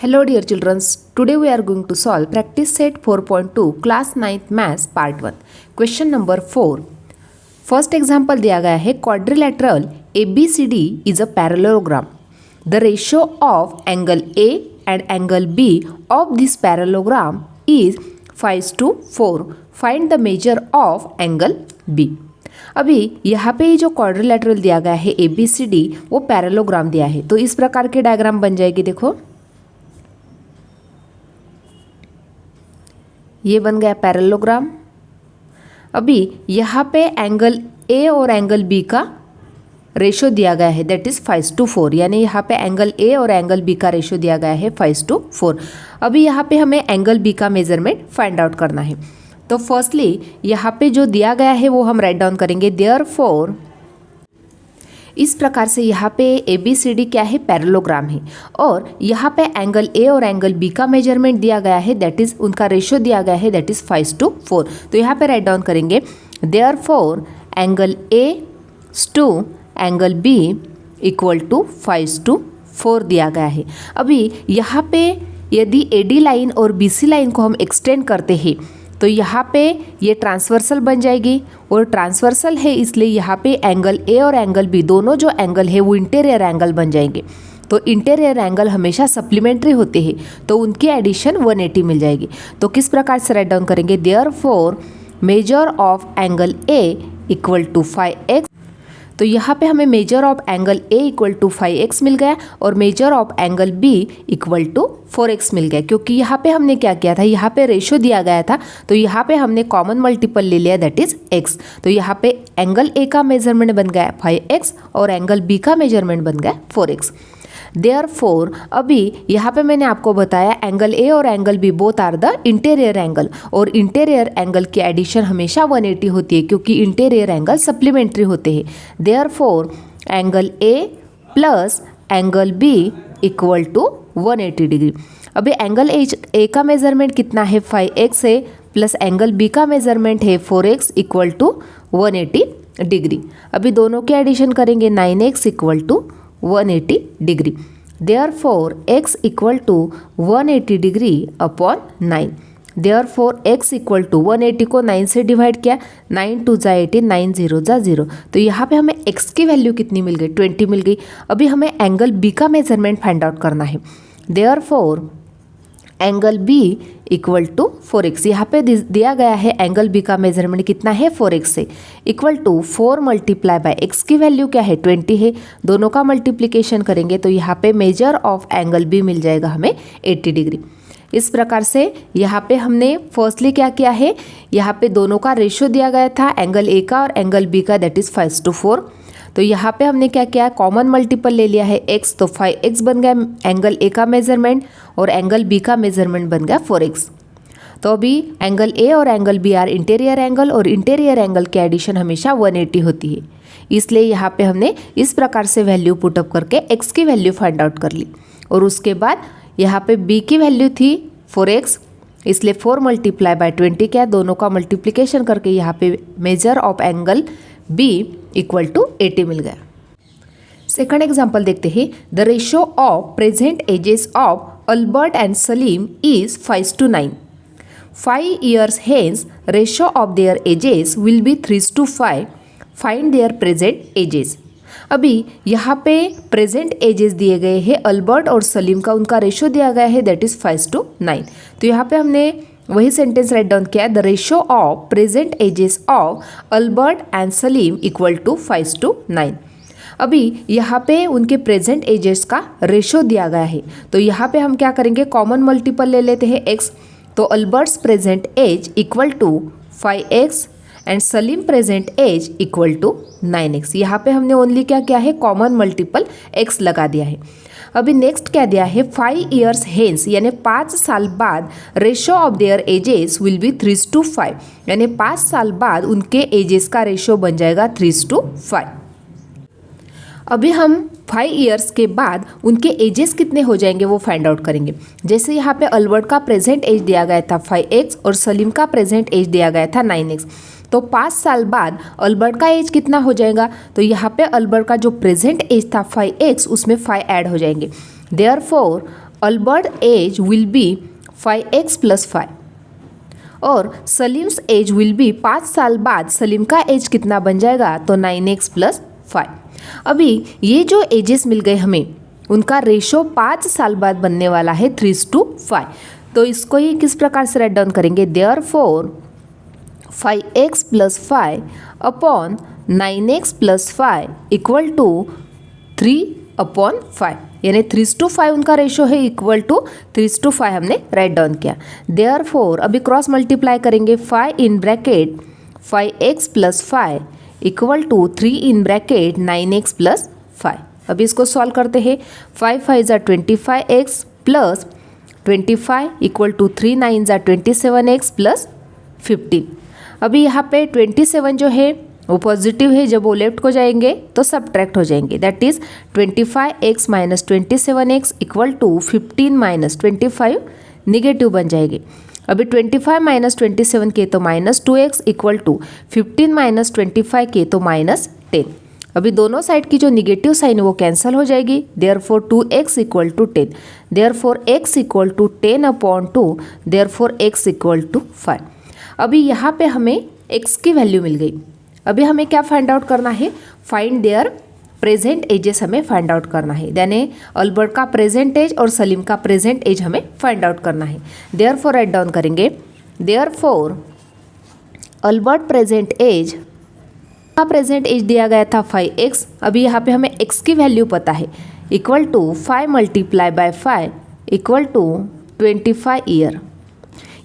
Hello dear children, today we are going to solve practice set 4.2 class 9th maths part 1. Question number 4. First example दिया गया है quadrilateral ABCD is a parallelogram. The ratio of angle A and angle B of this parallelogram is 5:4. Find the measure of angle B. अभी यहाँ पे जो quadrilateral दिया गया है ABCD वो पैरेललोग्राम दिया है, तो इस प्रकार के डायग्राम बन जाएगी। देखो ये बन गया पैरेललोग्राम। अभी यहाँ पे एंगल ए और एंगल बी का रेशो दिया गया है, दैट इज़ 5:4, यानी यहाँ पे एंगल ए और एंगल बी का रेशो दिया गया है 5:4। अभी यहाँ पे हमें एंगल बी का मेजरमेंट फाइंड आउट करना है। तो फर्स्टली यहाँ पे जो दिया गया है वो हम राइट डाउन करेंगे, देयरफॉर इस प्रकार से यहाँ पे ABCD क्या है, पैरेललोग्राम है, और यहाँ पे एंगल ए और एंगल बी का मेजरमेंट दिया गया है, दैट इज़ उनका रेशियो दिया गया है, दैट इज़ 5:4। तो यहाँ पे राइट डाउन करेंगे, therefore angle A to angle B equal to 5:4 दिया गया है। अभी यहाँ पे यदि AD लाइन और BC लाइन को हम एक्सटेंड करते हैं तो यहाँ पे ये ट्रांसवर्सल बन जाएगी, और ट्रांसवर्सल है इसलिए यहाँ पे एंगल ए और एंगल बी दोनों जो एंगल है वो इंटीरियर एंगल बन जाएंगे। तो इंटीरियर एंगल हमेशा सप्लीमेंट्री होते हैं, तो उनकी एडिशन 180 मिल जाएगी। तो किस प्रकार से राइट डाउन करेंगे, therefore measure of angle A equal to 5x। तो यहाँ पे हमें measure of angle A equal to 5x मिल गया और measure of angle B equal to 4x मिल गया, क्योंकि यहाँ पे हमने क्या किया था, यहाँ पे रेशो दिया गया था, तो यहाँ पे हमने कॉमन मल्टीपल ले लिया, दैट इज x। तो यहाँ पे एंगल ए का मेजरमेंट बन गया 5x और एंगल बी का मेजरमेंट बन गया 4x। देयरफॉर अभी यहाँ पे मैंने आपको बताया एंगल ए और angle B both are the interior angle, और इंटीरियर एंगल की एडिशन हमेशा 180 होती है, क्योंकि इंटीरियर एंगल सप्लीमेंट्री होते हैं। Therefore angle A plus angle B equal to 180 degree. अभी एंगल ए का मेजरमेंट कितना है, 5x है, प्लस एंगल बी का मेजरमेंट है 4x इक्वल टू 180 डिग्री। अभी दोनों के एडिशन करेंगे, 9x equal to 180 degree. Therefore x equal to 180 degree upon 9। Therefore x equal to 180 को 9 से डिवाइड किया, 9 2 जा 18, 9 0 जा 0। तो यहाँ पे हमें x की वैल्यू कितनी मिल गई, 20 मिल गई। अभी हमें एंगल b का मेजरमेंट फाइंड आउट करना है। Therefore angle b equal to 4x, यहाँ पे दिया गया है एंगल b का मेजरमेंट कितना है, 4x से, equal to 4 multiply by x की वैल्यू क्या है, 20 है। दोनों का मल्टीप्लिकेशन करेंगे तो यहाँ पे मेजर ऑफ एंगल b मिल जाएगा हमें 80 डिग्री। इस प्रकार से यहाँ पे हमने फर्स्टली क्या किया है, यहाँ पे दोनों का रेशियो दिया गया था, एंगल a का और एंगल b का, दैट इज़ 5:4। तो यहाँ पे हमने क्या किया, कॉमन मल्टीपल ले लिया है x, तो 5x बन गया एंगल ए का मेजरमेंट, और एंगल बी का मेजरमेंट बन गया 4x। तो अभी एंगल ए और angle B are interior angle, और इंटीरियर एंगल की एडिशन हमेशा 180 होती है, इसलिए यहाँ पे हमने इस प्रकार से वैल्यू पुटअप करके x की वैल्यू फाइंड आउट कर ली। और उसके बाद यहाँ पे b की वैल्यू थी 4x, इसलिए 4 मल्टीप्लाई बाय 20 क्या, दोनों का मल्टीप्लिकेशन करके यहाँ पे measure of angle b equal to 80 मिल गया। सेकंड एग्जाम्पल देखते हैं, the ratio of present ages of Albert and Salim is 5:9। 5 years hence ratio of their ages will be 3:5. Find their present ages. अभी यहाँ पे प्रेजेंट एजेस दिए गए हैं अल्बर्ट और सलीम का, उनका रेशियो दिया गया है, दैट इज़ 5:9। तो यहाँ पे हमने वही सेंटेंस राइट डाउन किया, the ratio of present ages of Albert and Salim equal to 5:9। अभी यहाँ पे उनके प्रेजेंट एजेस का रेशियो दिया गया है, तो यहाँ पे हम क्या करेंगे, कॉमन मल्टीपल ले लेते हैं x। तो Albert's present age equal to 5x and Salim present age equal to 9x। यहाँ पे हमने ओनली क्या किया है, कॉमन मल्टीपल x लगा दिया है। अभी नेक्स्ट क्या दिया है, 5 years hence, यानी 5 साल बाद ratio of their edges will be 3:5, यानी 5 साल बाद उनके एजेस का रेशियो बन जाएगा 3:5। अभी हम 5 years के बाद उनके एजेस कितने हो जाएंगे वो फाइंड आउट करेंगे। जैसे यहाँ पे अल्बर्ट का प्रेजेंट एज दिया गया था 5x और सलीम का प्रेजेंट एज दिया गया था 9x, तो 5 साल बाद अल्बर्ट का एज कितना हो जाएगा, तो यहाँ पे अल्बर्ट का जो प्रेजेंट एज था 5x, उसमें 5 ऐड हो जाएंगे। Therefore Albert age will be 5x + 5 और सलीम्स एज विल बी 5 साल बाद सलीम का एज कितना बन जाएगा, तो 9x + 5। अभी ये जो एजेस मिल गए हमें, उनका रेशो 5 साल बाद बनने वाला है 3:5। तो इसको ही किस प्रकार से राइट डाउन करेंगे, देयरफॉर 5x + 5 अपॉन 9x + 5 = 3/5, यानी 3:5 उनका रेशो है, इक्वल टू 3:5 हमने राइट डाउन किया। देयरफॉर अभी क्रॉस मल्टीप्लाई करेंगे, 5 in bracket 5x + 5 = 3 in bracket 9x + 5। अभी इसको सॉल्व करते हैं, 5 5 = 25x + 25 = 3 9 = 27x + 15। अभी यहाँ पे 27 जो है वो पॉजिटिव है, जब वो लेफ्ट को जाएंगे तो सब्ट्रैक्ट हो जाएंगे, that is 25x - 27x = 15 - 25 negative बन जाएगी। अभी 25 - 27 के तो -2x = 15 - 25 के तो -10। अभी दोनों साइड की जो निगेटिव साइन है वो कैंसिल हो जाएगी, therefore 2x = 10, therefore x = 10/2, therefore x = 5। अभी यहाँ पे हमें x की वैल्यू मिल गई। अभी हमें क्या फाइंड आउट करना है, फाइंड देयर प्रेजेंट एजेस हमें फाइंड आउट करना है, यानी अल्बर्ट का प्रेजेंट एज और सलीम का प्रेजेंट एज हमें फाइंड आउट करना है। देयरफॉर राइट डाउन करेंगे, देयरफॉर अल्बर्ट प्रेजेंट एज का प्रेजेंट एज दिया गया था 5x। अभी यहाँ पे हमें x की वैल्यू पता है, इक्वल टू 5 × 5 = 25 ईयर।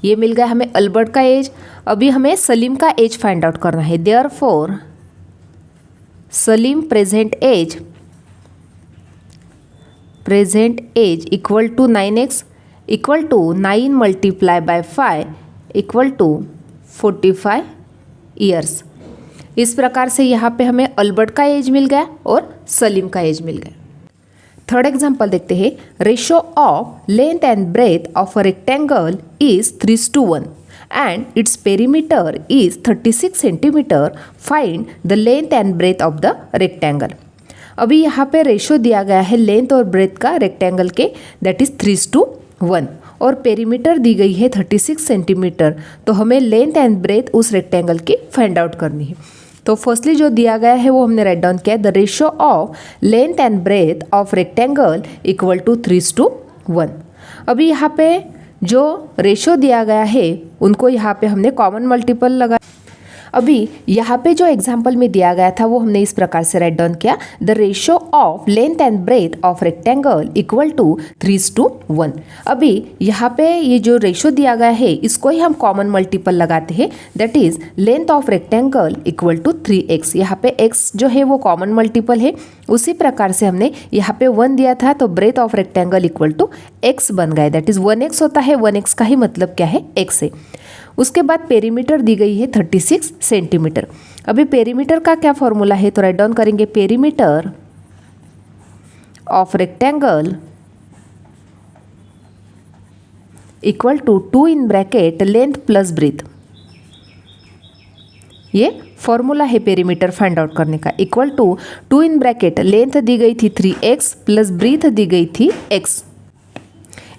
ये मिल गया हमें अल्बर्ट का एज। अभी हमें सलीम का एज फाइंड आउट करना है, therefore Salim present age equal to 9x = 9 × 5 = 45 years. इस प्रकार से यहाँ पे हमें अल्बर्ट का एज मिल गया और सलीम का एज मिल गया। थर्ड एग्जाम्पल देखते हैं, ratio of length and breadth of a rectangle is 3:1 and its perimeter is 36 centimeter. Find the length and breadth of the rectangle. अभी यहाँ पे रेशो दिया गया है लेंथ और ब्रेथ का रेक्टेंगल के, दैट इज 3:1 और पेरीमीटर दी गई है 36 सेंटीमीटर। तो हमें लेंथ एंड ब्रेथ उस रेक्टेंगल की फाइंड आउट करनी है। तो फर्स्टली जो दिया गया है वो हमने राइट डाउन किया, the ratio of length and breadth of rectangle equal to 3:1। अभी यहाँ पे जो रेशो दिया गया है उनको यहाँ पे हमने कॉमन मल्टीपल लगा। अभी यहाँ पे जो एग्जाम्पल में दिया गया था वो हमने इस प्रकार से राइट डाउन किया, the ratio of length and breadth of rectangle equal to 3:1। अभी यहाँ पे ये जो रेशो दिया गया है इसको ही हम कॉमन मल्टीपल लगाते हैं, that is length of rectangle equal to 3x। यहाँ पे x जो है वो कॉमन मल्टीपल है, उसी प्रकार से हमने यहाँ पे 1 दिया था तो breadth of rectangle equal to x बन गया, दैट इज 1x होता है। 1x का ही मतलब क्या है, x है। उसके बाद पेरीमीटर दी गई है 36 सेंटीमीटर। अभी पेरीमीटर का क्या फॉर्मूला है, तो राइट डाउन करेंगे, perimeter of rectangle equal to 2 in bracket length plus breadth. ये फॉर्मूला है पेरीमीटर फाइंड आउट करने का, equal to 2 in bracket length दी गई थी 3x प्लस ब्रेथ दी गई थी x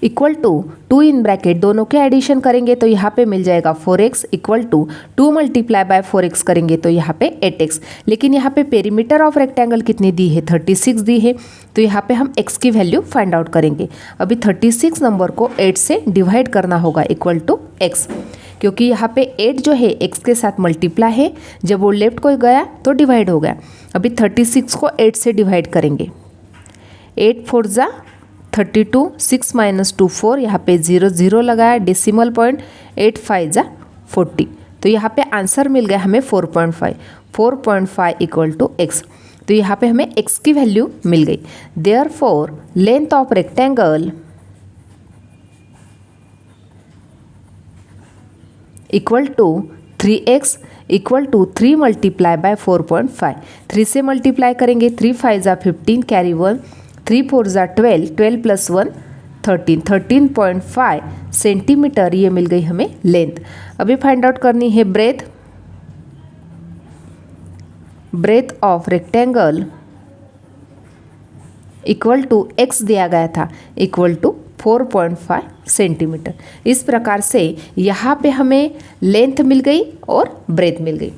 equal to 2 in bracket दोनों के एडिशन करेंगे तो यहाँ पे मिल जाएगा 4x इक्वल टू 2 × 4x करेंगे तो यहाँ पे 8x। लेकिन यहाँ पे पेरीमीटर ऑफ रेक्टेंगल कितनी दी है, 36 दी है, तो यहाँ पे हम x की वैल्यू फाइंड आउट करेंगे। अभी 36 नंबर को 8 से डिवाइड करना होगा इक्वल टू x, क्योंकि यहाँ पे 8 जो है x के साथ मल्टीप्लाई है, जब वो लेफ्ट को गया तो डिवाइड हो गया। अभी 36 को 8 से डिवाइड करेंगे, 8 4 = 32, 6 - 2 4, यहाँ पे 0 0 लगाया डेसिमल पॉइंट, 8 5 = 40। तो यहाँ पे आंसर मिल गया हमें 4.5 इक्वल टू x। तो यहाँ पे हमें x की वैल्यू मिल गई। Therefore length of rectangle equal to 3x equal to 3 × 4.5। 3 से मल्टीप्लाई करेंगे, 3 5 = 15, कैरी 1, 3 4 = 12, 12 + 1 13, 13.5 सेंटीमीटर ये मिल गई हमें लेंथ। अभी फाइंड आउट करनी है breadth of rectangle equal to x दिया गया था इक्वल टू 4.5 सेंटीमीटर। इस प्रकार से यहाँ पे हमें लेंथ मिल गई और ब्रेथ मिल गई।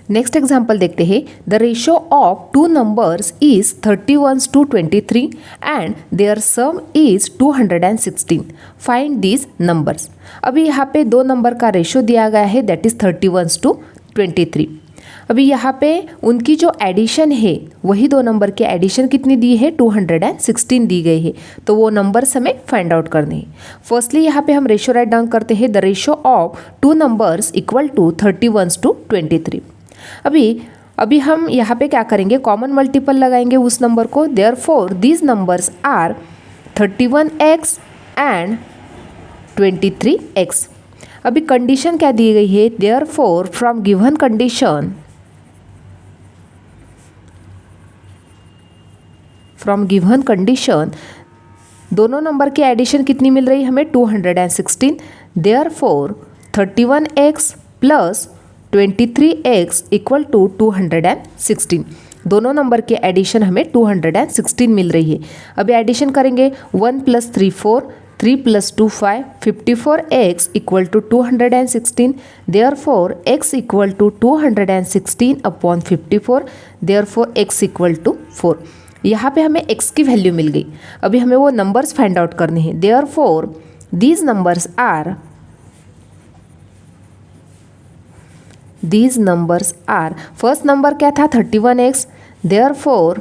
नेक्स्ट एग्जाम्पल देखते हैं। The ratio of two numbers is 31:23 and their sum is 216। Find these numbers. अभी यहाँ पे दो नंबर का रेशो दिया गया है, दैट इज 31:23। अभी यहाँ पे उनकी जो एडिशन है वही दो नंबर की एडिशन कितनी दी है, 216 दी गई है। तो वो नंबर्स हमें फाइंड आउट करने हैं। फर्स्टली यहाँ पे हम रेशो राइट डाउन करते हैं। The ratio of two numbers equal to 31:23। अभी हम यहाँ पे क्या करेंगे, कॉमन मल्टीपल लगाएंगे उस नंबर को। Therefore these numbers are 31x and 23x। अभी कंडीशन क्या दी गई है, देयरफॉर फ्रॉम गिवन कंडीशन दोनों नंबर की एडिशन कितनी मिल रही है हमें, 216। Therefore 31x plus 23x equal to 216। दोनों नंबर की एडिशन हमें 216 मिल रही है। अभी एडिशन करेंगे, 1 + 3 4, 3 + 2 5, 54x equal to 216। Therefore x equal to 216/54। Therefore x equal to 4। यहाँ पे हमें x की वैल्यू मिल गई। अभी हमें वो नंबर्स फाइंड आउट करने हैं। Therefore these numbers are first number क्या था, 31x। Therefore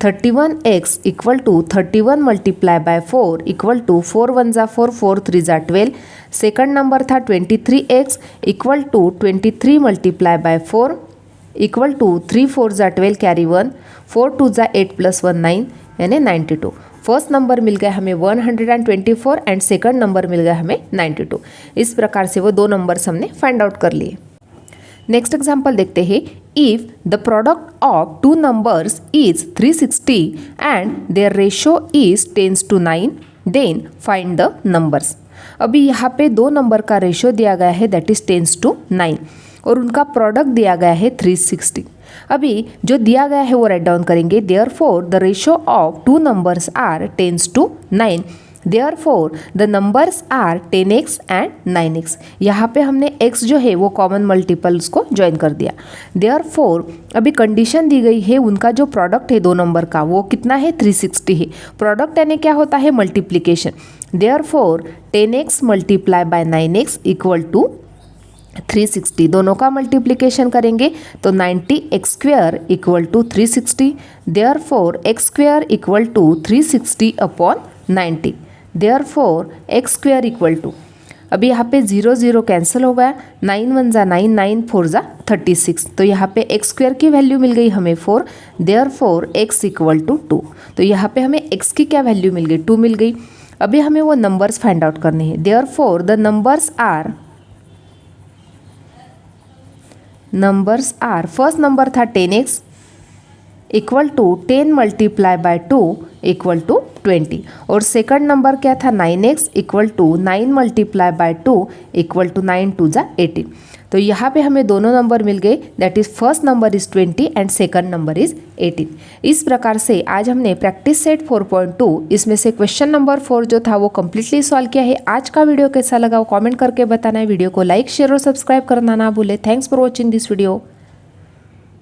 31x equal to 31 × 4 equal to 4 × 1 = 4, 4 × 3 = 12। Second number था 23x equal to 23 × 4 equal to 3 × 4 = 12, carry 1, 4 × 2 = 8 + 1 9 यानी 92। फर्स्ट नंबर मिल गया हमें 124 एंड सेकंड नंबर मिल गया हमें 92। इस प्रकार से वो दो नंबर्स हमने फाइंड आउट कर लिए। नेक्स्ट एग्जाम्पल देखते हैं। If the product of two numbers is 360 and their ratio is 10:9 then find the numbers. अभी यहाँ पे दो नंबर का रेशो दिया गया है, दैट इज 10:9 और उनका प्रोडक्ट दिया गया है 360। अभी जो दिया गया है वो राइट डाउन करेंगे। Therefore the ratio of two numbers are 10:9। Therefore the numbers are 10x and 9x। यहाँ पे हमने x जो है वो कॉमन मल्टीपल्स को ज्वाइन कर दिया। देयरफॉर अभी कंडीशन दी गई है, उनका जो प्रोडक्ट है दो नंबर का वो कितना है, 360 है। प्रोडक्ट यानी क्या होता है, multiplication. Therefore 10x × 9x equal to 360। दोनों का मल्टीप्लिकेशन करेंगे तो 90x² equal to 360। Therefore x² equal to 360/90। Therefore x² equal to, अभी यहाँ पे 0 0 कैंसिल हो गया, 9 × 1 = 9, 9 × 4 = 36। तो यहाँ पे x² की वैल्यू मिल गई हमें 4। Therefore x equal to 2। तो यहाँ पे हमें x की क्या वैल्यू मिल गई, 2 मिल गई। अभी हमें वो नंबर्स फाइंड आउट करने हैं। Therefore the numbers are first number था 10x equal to 10 × 2 equal to 20 और सेकंड नंबर क्या था, 9x equal to 9 × 2 equal to 9 × 2 = 18। तो यहाँ पे हमें दोनों नंबर मिल गए, that is first number is 20 and second number is 18। इस प्रकार से आज हमने प्रैक्टिस सेट 4.2 इसमें से क्वेश्चन नंबर 4 जो था वो कम्प्लीटली सॉल्व किया है। आज का वीडियो कैसा लगा वो कमेंट करके बताना है। वीडियो को लाइक शेयर और सब्सक्राइब करना ना भूले। Thanks for watching this video.